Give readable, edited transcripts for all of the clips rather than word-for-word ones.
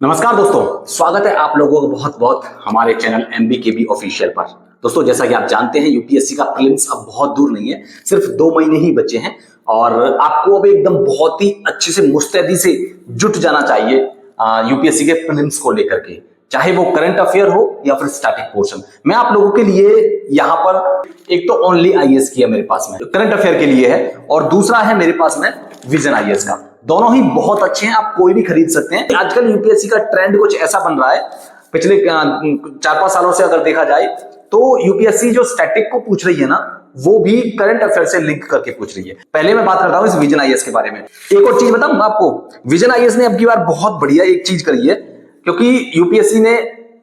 नमस्कार दोस्तों, स्वागत है आप लोगों को बहुत बहुत हमारे चैनल MBKB ऑफिशियल पर। दोस्तों, जैसा कि आप जानते हैं यूपीएससी का प्रीलिम्स अब बहुत दूर नहीं है, सिर्फ 2 महीने ही बचे हैं और आपको अब एकदम बहुत ही अच्छे से मुस्तैदी से जुट जाना चाहिए यूपीएससी के प्रीलिम्स को लेकर के, चाहे वो करंट अफेयर हो या फिर स्टैटिक पोर्शन। मैं आप लोगों के लिए यहाँ पर एक तो ओनली आईएएस की है मेरे पास में, करंट अफेयर के लिए है, और दूसरा है मेरे पास में विजन आईएएस का। दोनों ही बहुत अच्छे हैं, आप कोई भी खरीद सकते हैं। आजकल यूपीएससी का ट्रेंड कुछ ऐसा बन रहा है, पिछले 4-5 सालों से अगर देखा जाए तो यूपीएससी जो स्टैटिक को पूछ रही है ना, वो भी करंट अफेयर से लिंक करके पूछ रही है। पहले मैं बात करता हूं इस विजन आईएएस के बारे में। एक और चीज बताऊं आपको, विजन आईएएस ने अब की बार बहुत बढ़िया एक चीज करी है, क्योंकि यूपीएससी ने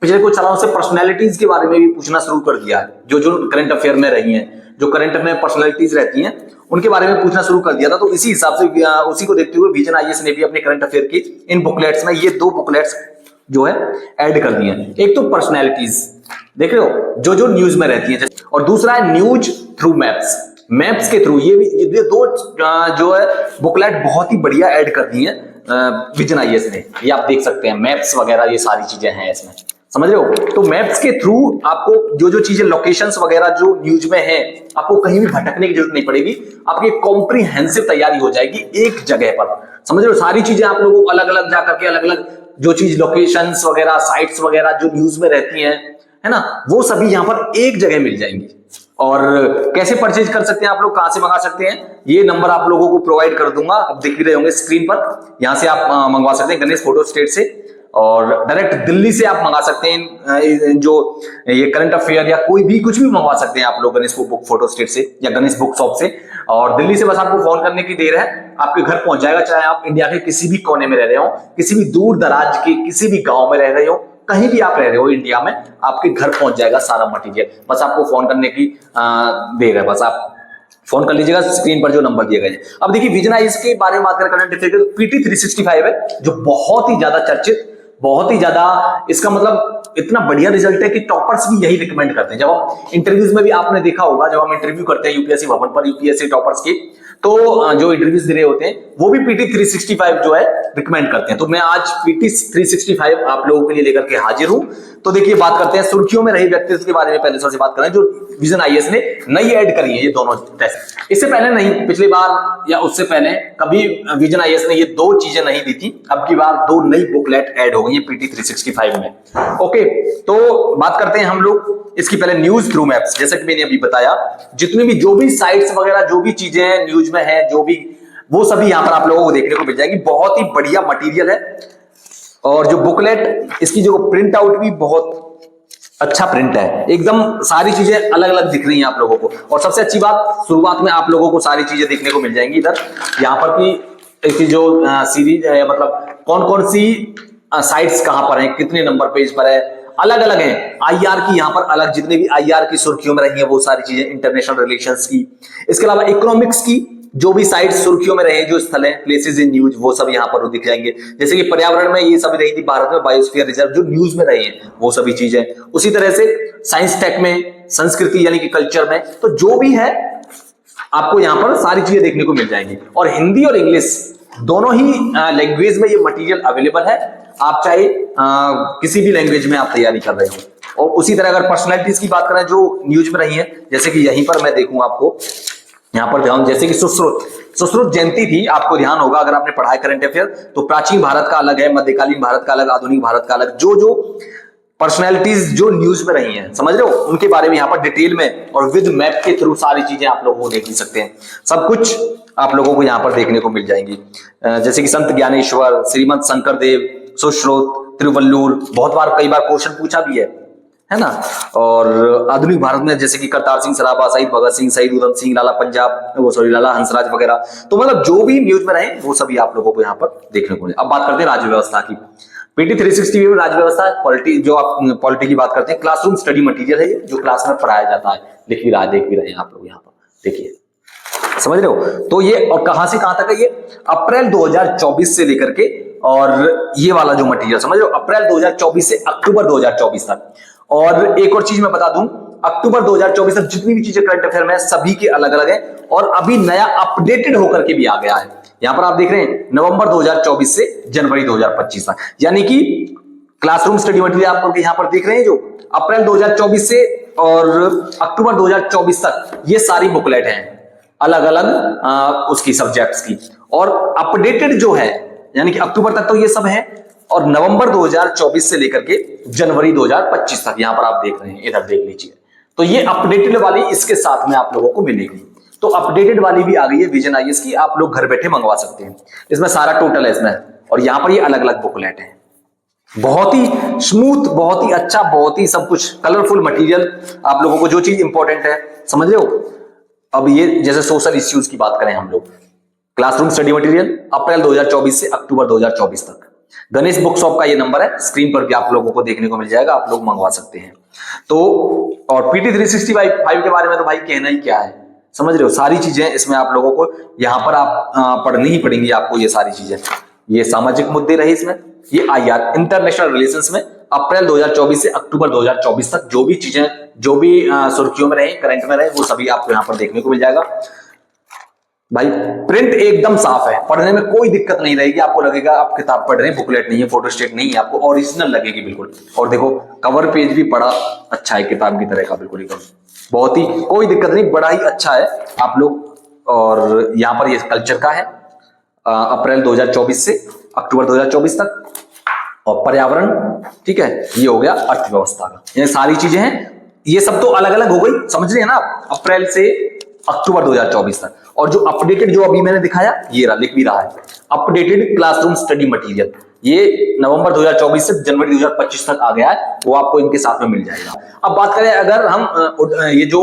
पिछले कुछ सालों से पर्सनैलिटीज के बारे में भी पूछना शुरू कर दिया है। जो जो करंट अफेयर में रही हैं, जो करंट में पर्सनैलिटीज रहती हैं, उनके बारे में पूछना शुरू कर दिया था। तो इसी हिसाब से उसी को देखते हुए विजन आईएएस ने भी अपने करंट अफेयर की इन बुकलेट्स में ये 2 बुकलेट्स जो है ऐड कर दिए हैं। एक तो पर्सनैलिटीज देख रहे हो, जो जो न्यूज में रहती है, और दूसरा है न्यूज थ्रू मैप्स, मैप्स के थ्रू। ये 2 जो है बुकलेट बहुत ही बढ़िया ऐड कर दी है विजन आईएएस ने। ये आप देख सकते हैं, मैप्स वगैरह ये सारी चीजें हैं इसमें, समझ रहे हो। तो मैप्स के थ्रू आपको जो जो चीजें, लोकेशंस वगैरह जो न्यूज में है, आपको कहीं भी भटकने की जरूरत नहीं पड़ेगी। आपकी कॉम्प्रिहेंसिव तैयारी हो जाएगी एक जगह पर, समझ रहे हो। सारी चीजें आप लोगों को अलग अलग जाकर के, अलग अलग जो चीज, लोकेशंस वगैरह, साइट्स वगैरह जो न्यूज में रहती हैं, है ना, वो सभी यहां पर एक जगह मिल जाएंगी। और कैसे परचेज कर सकते हैं आप लोग, कहां से मंगा सकते हैं, ये नंबर आप लोगों को प्रोवाइड कर दूंगा, अब दिख भी रहे होंगे स्क्रीन पर। यहां से आप मंगवा सकते हैं गणेश फोटो स्टेट से, और डायरेक्ट दिल्ली से आप मंगा सकते हैं जो ये करंट अफेयर या कोई भी कुछ भी मंगवा सकते हैं आप लोग गणेश बुक फोटो स्टेट से या गणेश बुक शॉप से। और दिल्ली से बस आपको फोन करने की देर है, आपके घर पहुंच जाएगा। चाहे आप इंडिया के किसी भी कोने में रह रहे हो, किसी भी दूर दराज के किसी भी गांव में रह रहे हो, कहीं भी आप रह रहे हो इंडिया में, आपके घर पहुंच जाएगा सारा मटेरियल। बस आपको फोन करने की देर है, बस आप फोन कर लीजिएगा, स्क्रीन पर जो नंबर दिए गए हैं। अब देखिए, विजन आईएएस के बारे में बात करें, करंट अफेयर PT 365 है, जो बहुत ही ज्यादा चर्चित, बहुत ही ज्यादा, इसका मतलब इतना बढ़िया रिजल्ट है कि टॉपर्स भी यही रिकमेंड करते हैं। जब हम इंटरव्यूज में भी आपने देखा होगा, जब हम इंटरव्यू करते हैं यूपीएससी भवन पर यूपीएससी टॉपर्स की, तो जो इंटरव्यूज दे रहे होते हैं वो भी PT 365 जो है रिकमेंड करते हैं। तो मैं आज PT 365 आप लोगों के लिए लेकर के हाजिर हूं। तो देखिए, बात करते हैं सुर्खियों में रहे व्यक्तित्व के बारे में। पहले सबसे बात करें जो विजन आईएएस ने नई ऐड करी है, ये दोनों टेस्ट। इससे पहले नहीं, पिछली बार या उससे पहले कभी विजन आईएएस ने ये 2 चीजें नहीं दी थी। अब की बार 2 नई बुकलेट ऐड हो गई है PT 365 में। ओके, तो बात करते हैं हम लोग इसकी पहले न्यूज थ्रू मैप्स। जैसे कि मैंने अभी बताया, जितनी भी जो भी साइट्स वगैरह, जो भी चीजें न्यूज में है, जो भी, वो सभी यहां पर आप लोगों को देखने को मिल जाएगी। बहुत ही बढ़िया मटेरियल है, और जो बुकलेट, इसकी जो प्रिंट आउट भी बहुत अच्छा प्रिंट है, एकदम सारी चीजें अलग अलग दिख रही हैं आप लोगों को। और सबसे अच्छी बात, शुरुआत में आप लोगों को सारी चीजें देखने को मिल जाएंगी इधर, यहाँ पर की इसकी जो सीरीज है, मतलब कौन कौन सी साइट्स कहां पर हैं, कितने नंबर पेज पर है, अलग अलग है। आईआर की यहाँ पर अलग, जितने भी आईआर की सुर्खियों में रही है वो सारी चीजें, इंटरनेशनल रिलेशंस की, इसके अलावा इकोनॉमिक्स की जो भी साइट्स सुर्खियों में रहे, जो स्थल है, प्लेसेस इन न्यूज, वो सब यहाँ पर दिख जाएंगे। जैसे कि पर्यावरण में ये सब रही थी, भारत में बायोस्फीयर रिजर्व जो न्यूज में रही है, वो सभी चीजें। उसी तरह से साइंस टेक में, संस्कृति यानी कि कल्चर में, तो जो भी है आपको यहाँ पर सारी चीजें देखने को मिल जाएंगी। और हिंदी और इंग्लिश दोनों ही लैंग्वेज में ये मटेरियल अवेलेबल है। आप चाहे किसी भी लैंग्वेज में आप तैयारी कर रहे हो। और उसी तरह अगर पर्सनैलिटीज की बात करें जो न्यूज में रही है, जैसे कि यहीं पर मैं देखूं आपको, यहाँ पर ध्यान, जैसे कि सुश्रुत जयंती थी, आपको ध्यान होगा अगर आपने पढ़ा है करंट अफेयर, तो प्राचीन भारत का अलग है, मध्यकालीन भारत का अलग, आधुनिक भारत का अलग। जो जो पर्सनैलिटीज जो न्यूज में रही हैं, समझ रहे हो, उनके बारे में यहाँ पर डिटेल में और विद मैप के थ्रू सारी चीजें आप लोगों को देख सकते हैं। सब कुछ आप लोगों को यहाँ पर देखने को मिल जाएंगी। जैसे कि संत ज्ञानेश्वर, श्रीमंत शंकरदेव, सुश्रुत, तिरुवल्लुर, बहुत बार, कई बार क्वेश्चन पूछा भी है ना। और आधुनिक भारत में जैसे कि करतार सिंह सराभा, शहीद भगत सिंह, शहीद उधम सिंह, लाला पंजाब, वो सॉरी लाला हंसराज वगैरह। तो मतलब जो भी न्यूज में रहे वो सभी आप लोगों को यहाँ पर देखने को मिले। अब बात करते हैं राज्य व्यवस्था की। PT 365 में राज्य व्यवस्था, पॉलिटी, जो आप पॉलिटी की बात करते हैं, क्लासरूम स्टडी मटेरियल है, जो क्लास में पढ़ाया जाता है। लिख भी रहा है, देख भी रहे हैं आप लोग यहाँ पर, देखिए, समझ रहे हो। तो ये, और कहां से कहां तक है ये, अप्रैल 2024 से लेकर के, और ये वाला जो मटेरियल, समझ रहे हो, अप्रैल 2024 से अक्टूबर 2024 तक। और एक और चीज मैं बता दूं, अक्टूबर 2024 तक जितनी भी चीजें करंट अफेयर में सभी के अलग अलग है, और अभी नया अपडेटेड होकर के भी आ गया है। यहां पर आप देख रहे हैं नवंबर 2024 से जनवरी 2025 तक, यानी कि क्लासरूम स्टडी मटेरियल आप यहां पर देख रहे हैं जो अप्रैल 2024 से और अक्टूबर 2024 तक ये सारी बुकलेट हैं अलग अलग उसकी सब्जेक्ट्स की। और अपडेटेड जो है यानी कि अक्टूबर तक तो ये सब है, और नवंबर 2024 से लेकर के जनवरी 2025 तक यहां पर आप देख रहे हैं, इधर देख लीजिए। तो ये अपडेटेड वाली इसके साथ में आप लोगों को मिलेगी। तो अपडेटेड वाली भी आ गई है विजन आईएएस की, आप लोग घर बैठे मंगवा सकते हैं। इसमें सारा टोटल है इसमें, और यहां पर ये अलग अलग बुकलेट है। बहुत ही स्मूथ, बहुत ही अच्छा, बहुत ही सब कुछ कलरफुल मटेरियल, आप लोगों को जो चीज इंपॉर्टेंट है समझ रहे हो। अब ये जैसे सोशल इश्यूज की बात करें हम लोग, क्लासरूम स्टडी मटेरियल अप्रैल 2024 से अक्टूबर 2024 तक। गणेश बुक शॉप का ये नंबर है, स्क्रीन पर भी आप लोगों को देखने को मिल जाएगा, आप लोग मंगवा सकते हैं। तो और पीटी 365 के बारे में तो भाई कहना ही क्या है, समझ रहे हो। सारी चीजें इसमें आप लोगों को यहां पर आप पढ़नी ही पड़ेंगी आपको ये सारी चीजें। ये सामाजिक मुद्दे रहे इसमें, ये आईआर इंटरनेशनल रिलेशंस में अप्रैल 2024 से अक्टूबर 2024 तक जो भी चीजें, जो भी सुर्खियों में रहे, करंट में रहे, वो सभी आपको यहां पर देखने को मिल जाएगा। भाई प्रिंट एकदम साफ है, पढ़ने में कोई दिक्कत नहीं रहेगी, आपको लगेगा आप किताब पढ़ रहे हैं, बुकलेट नहीं है, फोटोस्टेट नहीं है, आपको ओरिजिनल लगेगी बिल्कुल। और देखो कवर पेज भी बड़ा अच्छा है, किताब की तरह का बिल्कुल एकदम, बहुत ही कोई दिक्कत नहीं, बड़ा ही अच्छा है आप लोग। और यहाँ पर ये कल्चर का है अप्रैल 2024 से अक्टूबर 2024 तक, और पर्यावरण, ठीक है, ये हो गया अर्थव्यवस्था का। ये सारी चीजें हैं, ये सब तो अलग अलग हो गई, समझ रहे हैं ना आप, अप्रैल से अक्टूबर 2024 तक। और जो अपडेटेड जो अभी मैंने दिखाया, ये रहा, लिख भी रहा है, अपडेटेड क्लासरूम स्टडी मटेरियल, ये नवंबर 2024 से जनवरी 2025 तक आ गया है, वो आपको इनके साथ में मिल जाएगा। अब बात करें अगर हम ये जो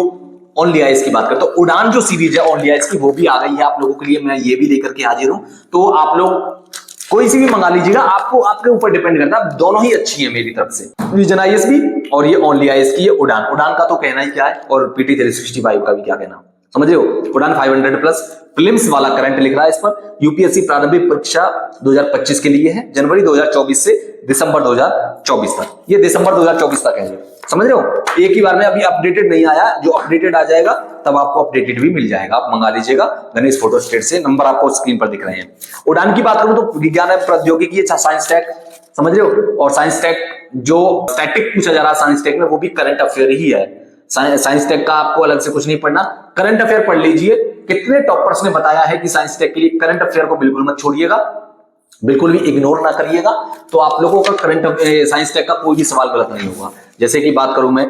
ओनली आईएएस की बात करें, तो उड़ान जो सीरीज है ओनली आईएएस की, वो भी आ गई है आप लोगों के लिए, मैं ये भी लेकर के हाजिर हूं। तो आप लोग कोई सी भी मंगा लीजिएगा, आपको आपके ऊपर डिपेंड करता है, दोनों ही अच्छी है मेरी तरफ से, विजन आईएएस भी और ये ओनली आईएएस की। ये उड़ान, उड़ान का तो कहना ही क्या है, और पीटी 365 का भी क्या कहना, समझ रहे हो। उड़ान 500 प्लस प्रीलिम्स वाला करंट लिख रहा है इस पर, यूपीएससी प्रारंभिक परीक्षा 2025 के लिए है, जनवरी 2024 से दिसंबर 2024 तक, ये दिसंबर 2024 तक है ये, समझ रहे हो। एक ही बार में अभी अपडेटेड नहीं आया, जो अपडेटेड आ जाएगा तब आपको अपडेटेड भी मिल जाएगा, आप मंगा लीजिएगा गणेश फोटो स्टेट से, नंबर आपको स्क्रीन पर दिख रहे हैं। उड़ान की बात करूं तो विज्ञान एवं प्रौद्योगिकी, साइंस टेक, समझ रहे हो। और साइंस टेक जो स्टैटिक पूछा जा रहा है साइंस टेक में, वो भी करंट अफेयर ही है। साइंस टेक का आपको अलग से कुछ नहीं पढ़ना, करंट अफेयर पढ़ लीजिए। कितने टॉपर्स ने बताया है कि साइंस टेक के लिए करंट अफेयर को बिल्कुल मत छोड़िएगा, बिल्कुल भी इग्नोर ना करिएगा, तो आप लोगों का करंट साइंस टेक का कोई भी सवाल गलत नहीं होगा। जैसे कि बात करूं मैं,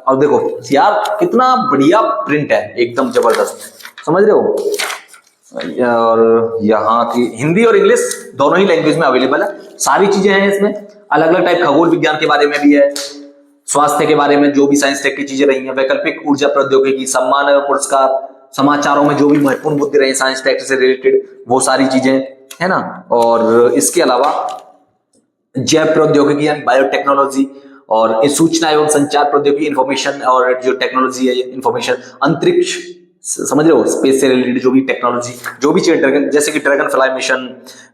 और देखो यार कितना बढ़िया प्रिंट है, एकदम जबरदस्त, समझ रहे हो। और यहाँ की हिंदी और इंग्लिश दोनों ही लैंग्वेज में अवेलेबल है, सारी चीजें हैं इसमें, अलग अलग टाइप, खगोल विज्ञान के बारे में भी है, स्वास्थ्य के बारे में जो भी साइंस टेक की चीजें रही हैं, वैकल्पिक ऊर्जा प्रौद्योगिकी, सम्मान और पुरस्कार, समाचारों में जो भी महत्वपूर्ण मुद्दे रहे साइंस टेक से रिलेटेड, वो सारी चीजें है ना। और इसके अलावा जैव प्रौद्योगिकी यानी बायोटेक्नोलॉजी, और सूचना एवं संचार प्रौद्योगिकी, इंफॉर्मेशन और जो टेक्नोलॉजी है इंफॉर्मेशन, अंतरिक्ष, समझ रहे हो, स्पेस से रिलेटेड जो भी टेक्नोलॉजी, जो भी चीजें, जैसे कि ड्रैगन फ्लाई मिशन,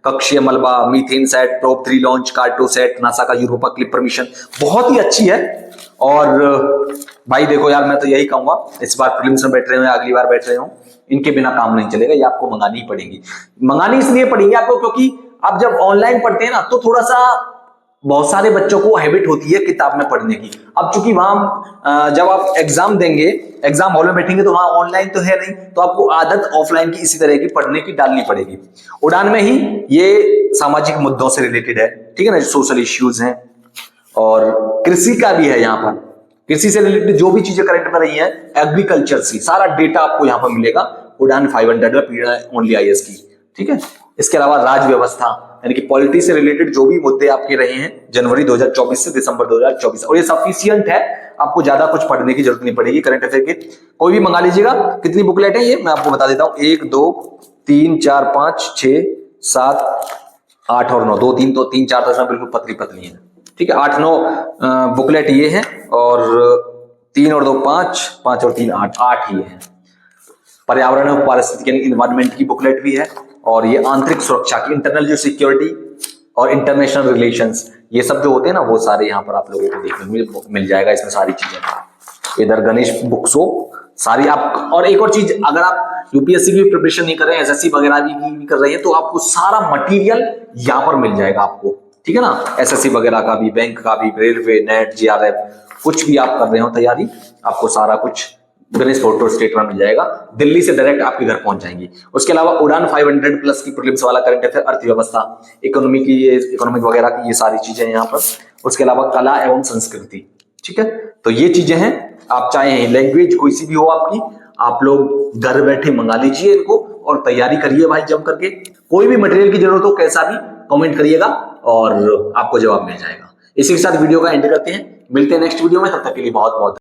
कक्षीय मलबा, methane set, probe 3 launch, Cartosat, NASA का यूरोपा क्लिपर मिशन, बहुत ही अच्छी है। और भाई देखो यार, मैं तो यही कहूंगा, इस बार प्रीलिम्स में बैठ रहे हो, अगली बार बैठ रहे हो, इनके बिना काम नहीं चलेगा, ये आपको मंगानी ही पड़ेगी। मंगानी इसलिए पड़ेगी आपको क्योंकि आप जब ऑनलाइन पढ़ते हैं ना, तो थोड़ा सा बहुत सारे बच्चों को हैबिट होती है किताब में पढ़ने की। अब चूंकि वहां जब आप एग्जाम देंगे, एग्जाम हॉल में बैठेंगे, तो वहां ऑनलाइन तो है नहीं, तो आपको आदत ऑफलाइन की इसी तरह की पढ़ने की डालनी पड़ेगी। उड़ान में ही ये सामाजिक मुद्दों से रिलेटेड है, ठीक है ना, सोशल इश्यूज हैं, और कृषि का भी है। यहाँ पर कृषि से रिलेटेड जो भी चीजें करंट में रही है, एग्रीकल्चर से सारा डेटा आपको यहाँ पर मिलेगा उड़ान 500 ओनली आईएएस की, ठीक है। इसके अलावा राज्य व्यवस्था यानी कि पॉलिटी से रिलेटेड जो भी मुद्दे आपके रहे हैं जनवरी 2024 से दिसंबर 2024, और ये सफिशियंट है, आपको ज्यादा कुछ पढ़ने की जरूरत नहीं पड़ेगी। करंट अफेयर के कोई भी मंगा लीजिएगा। कितनी बुकलेट है ये मैं आपको बता देता हूं, 1 2 3 4 5 6 7 8 और 9, 2 3 तो 3 4 तो बिल्कुल पतली पतली है, ठीक है। 8 9 बुकलेट ये है, और 3 और 2 5, 5 और 3 8, 8 ही है। पर्यावरण और पारिस्थितिकी यानी इन्वायरमेंट की बुकलेट भी है, और ये आंतरिक सुरक्षा की, इंटरनल जो सिक्योरिटी और इंटरनेशनल रिलेशंस, ये सब जो होते हैं ना, वो सारे यहाँ पर आप लोगों को देखने मिल जाएगा इसमें सारी चीजें। इधर गणेश बुक शॉप सारी आप, और एक और चीज, अगर आप यूपीएससी की भी प्रिपरेशन नहीं कर रहे हैं, एसएससी वगैरह भी कर रहे हैं, तो आपको सारा मटेरियल यहाँ पर मिल जाएगा आपको, ठीक है ना। एसएससी वगैरह का भी, बैंक का भी, रेलवे, नेट, जीआरएफ, कुछ भी आप कर रहे हो तैयारी, आपको सारा कुछ गणेश फोटो स्टेट में मिल जाएगा। दिल्ली से डायरेक्ट आपके घर पहुंच जाएंगी। उसके अलावा उड़ान 500 प्लस की प्रीलिम्स वाला करंट अफेयर, अर्थव्यवस्था, इकोनॉमिक वगैरह की ये सारी चीजें यहाँ पर। उसके अलावा कला एवं संस्कृति, ठीक है। तो ये चीजें हैं, आप चाहे लैंग्वेज कोई सी भी हो आपकी, आप लोग घर बैठे मंगा लीजिए इनको और तैयारी करिए भाई जम करके। कोई भी मटेरियल की जरूरत हो कैसा भी कमेंट करिएगा और आपको जवाब मिल जाएगा। इसी के साथ वीडियो का एंड करते हैं, मिलते हैं नेक्स्ट वीडियो में, तब तक के लिए बहुत बहुत